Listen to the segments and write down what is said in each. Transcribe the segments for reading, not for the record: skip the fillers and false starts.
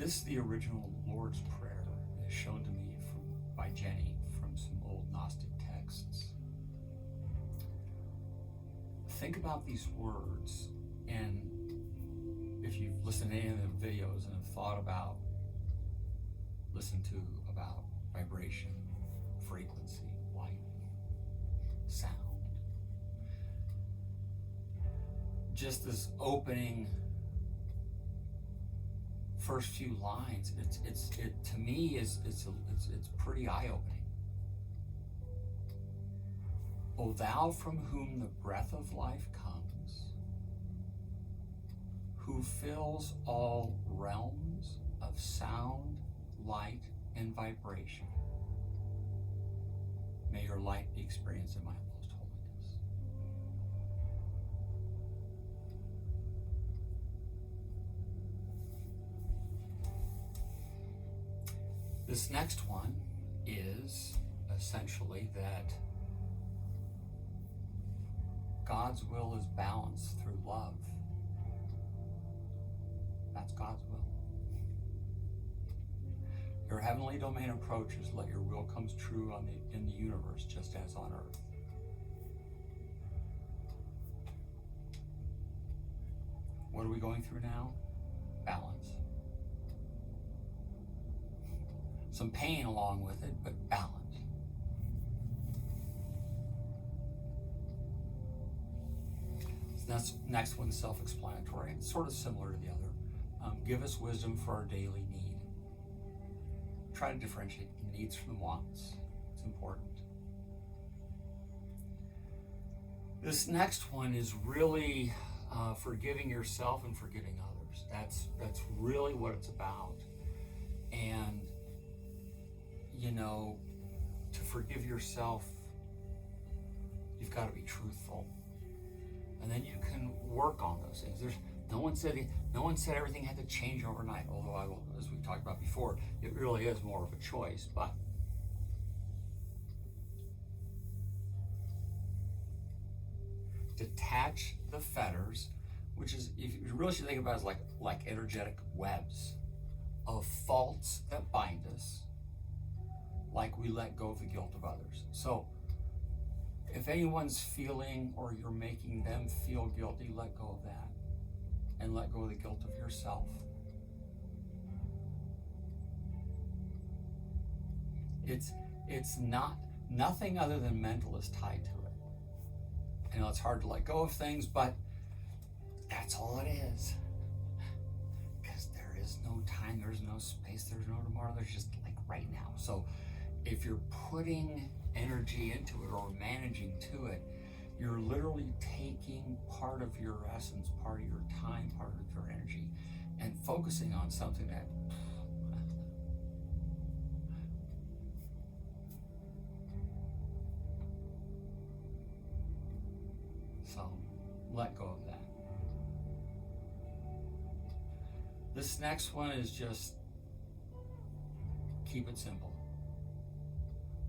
This is the original Lord's Prayer. It's shown to me by Jenny from some old Gnostic texts. Think about these words, and if you've listened to any of the videos and have listened to about vibration, frequency, light, sound, just this opening first few lines, it to me it's pretty eye-opening. O thou from whom the breath of life comes, who fills all realms of sound, light, and vibration, may your light be experienced in my most holiness. This next one is essentially that God's will is balanced through love. That's God's will. Your heavenly domain approach is let your will comes true in the universe just as on earth. What are we going through now? Balance. Some pain along with it, but balance. That's next one's self-explanatory and sort of similar to the other. Give us wisdom for our daily need. Try to differentiate the needs from the wants. It's important. This next one is really forgiving yourself and forgiving others. That's really what it's about. And to forgive yourself, you've got to be truthful. And then you can work on those things. No one said everything had to change overnight, although as we talked about before, it really is more of a choice. But detach the fetters, which is, if you really should think about it, as like energetic webs of faults that bind us, like we let go of the guilt of others. So if anyone's feeling or you're making them feel guilty, let go of that and let go of the guilt of yourself. It's not nothing other than mental is tied to it. It's hard to let go of things, but that's all it is. Because there is no time, there's no space, there's no tomorrow, there's just like right now. So if you're putting energy into it or managing to it, you're literally taking part of your essence, part of your time, part of your energy, and focusing on something that so let go of that. This next one is just keep it simple.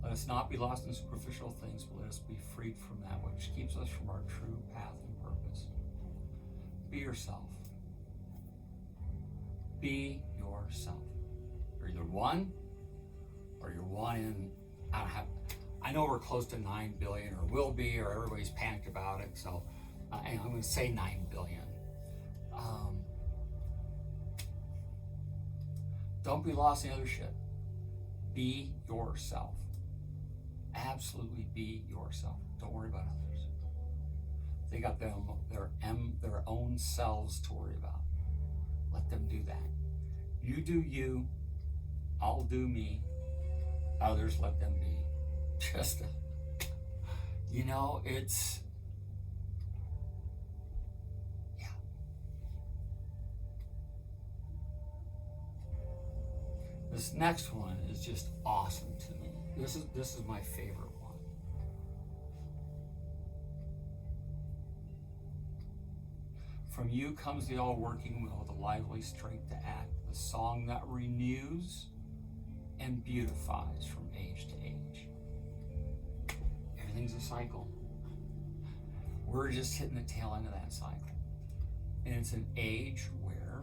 Let us not be lost in superficial things, but let us be freed from that which keeps us from our true path and purpose. Be yourself. Be yourself. You're either one, or you're one in, I know we're close to 9 billion, or will be, or everybody's panicked about it, so I'm going to say 9 billion. Don't be lost in other shit. Be yourself. Absolutely be yourself. Don't worry about others. They got their own selves to worry about. Let them do that. You do you. I'll do me. Others, let them be. Just, it's, yeah. This next one is just awesome to me. This is my favorite one. From you comes the all-working will, the lively strength to act, the song that renews and beautifies from age to age. Everything's a cycle. We're just hitting the tail end of that cycle. And it's an age where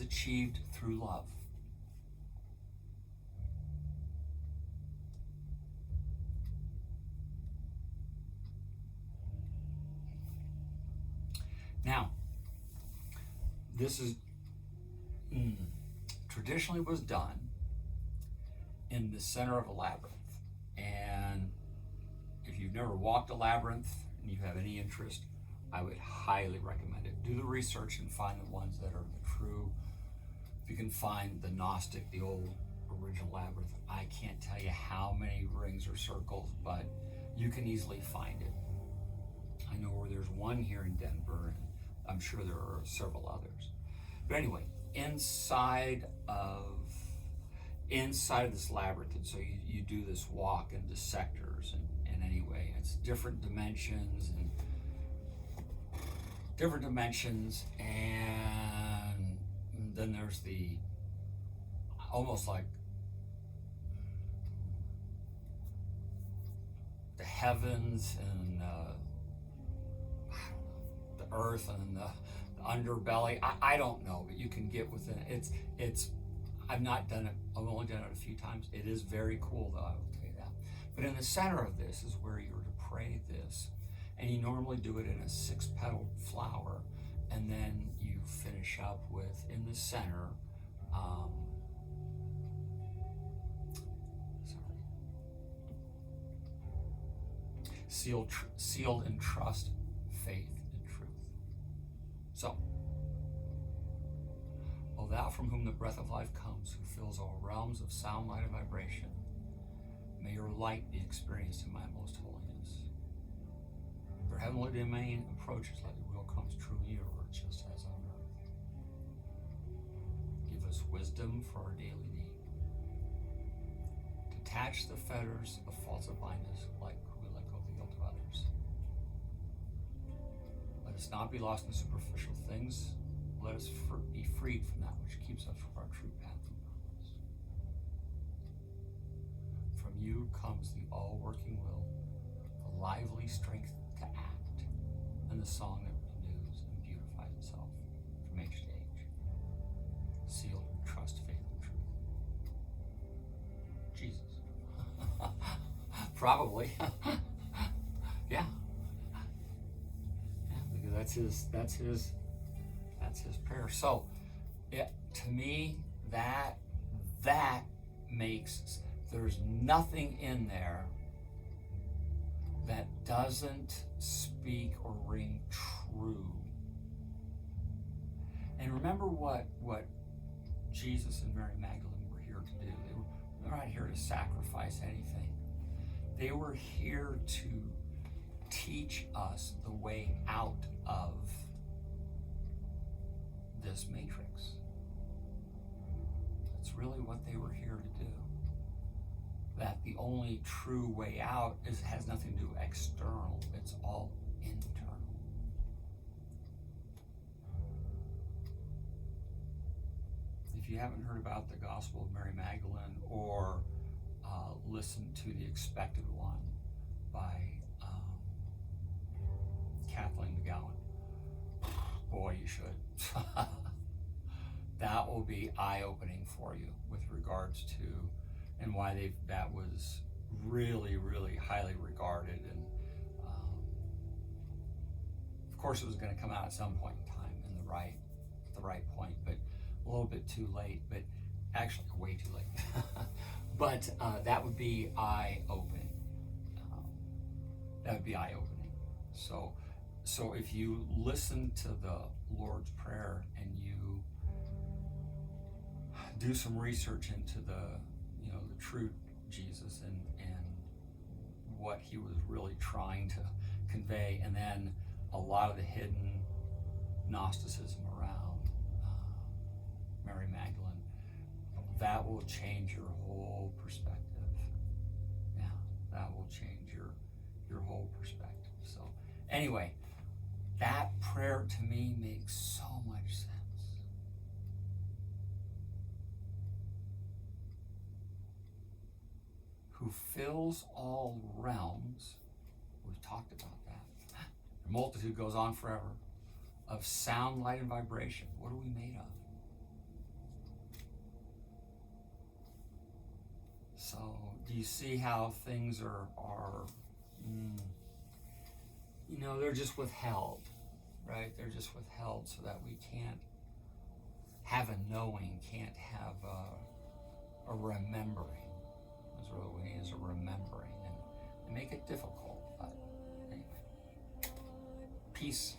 achieved through love. Now, this is traditionally was done in the center of a labyrinth. And if you've never walked a labyrinth and you have any interest, I would highly recommend it. Do the research and find the ones that are the true. If you can find the Gnostic, the old original labyrinth, I can't tell you how many rings or circles, but you can easily find it. I know where there's one here in Denver, and I'm sure there are several others. But anyway, inside of this labyrinth, and so you do this walk into sectors, and anyway, it's different dimensions, and then there's the almost like the heavens and the earth and the underbelly. I don't know, but you can get within it. It's I've not done it. I've only done it a few times. It is very cool, though, I will tell you that. But in the center of this is where you're to pray this, and you normally do it in a 6-petaled flower, and then you finish up with, in the center, sealed in trust, faith, and truth. So, O thou from whom the breath of life comes, who fills all realms of sound, light, and vibration, may your light be experienced in my most holiness. Your heavenly domain approaches, let your will comes true in your earth, just as on earth. Give us wisdom for our daily need. Detach the fetters of false blindness, like we let go of the guilt of others. Let us not be lost in superficial things. Let us be freed from that which keeps us from our true path and purpose. From you comes the all-working will, the lively strength to act, and the song that renews and beautifies itself from age to age. Sealed in trust, faith, and truth. Jesus. Probably. Yeah. Yeah, because that's his prayer. So, to me, that makes, there's nothing in there that doesn't speak or ring true. And remember what Jesus and Mary Magdalene were here to do. They're not here to sacrifice anything. They were here to teach us the way out of this matrix. That's really what they were here to do. That the only true way out has nothing to do external, it's all internal. If you haven't heard about the Gospel of Mary Magdalene or listened to The Expected One by Kathleen McGowan, boy, you should. That will be eye-opening for you with regards to and why that was really, really highly regarded. And of course, it was going to come out at some point in time at the right point, but a little bit too late. But actually, way too late. But that would be eye-opening. That would be eye-opening. So if you listen to the Lord's Prayer and you do some research into the true Jesus and what he was really trying to convey, and then a lot of the hidden Gnosticism around Mary Magdalene, that will change your whole perspective. Yeah, that will change your whole perspective. So anyway, that prayer to me makes so much sense. Who fills all realms, we've talked about that. The multitude goes on forever, of sound, light, and vibration. What are we made of? So do you see how things are they're just withheld, right? They're just withheld so that we can't have a knowing, can't have a remembering. That's really what we need, is a remembering, and make it difficult. But anyway, peace.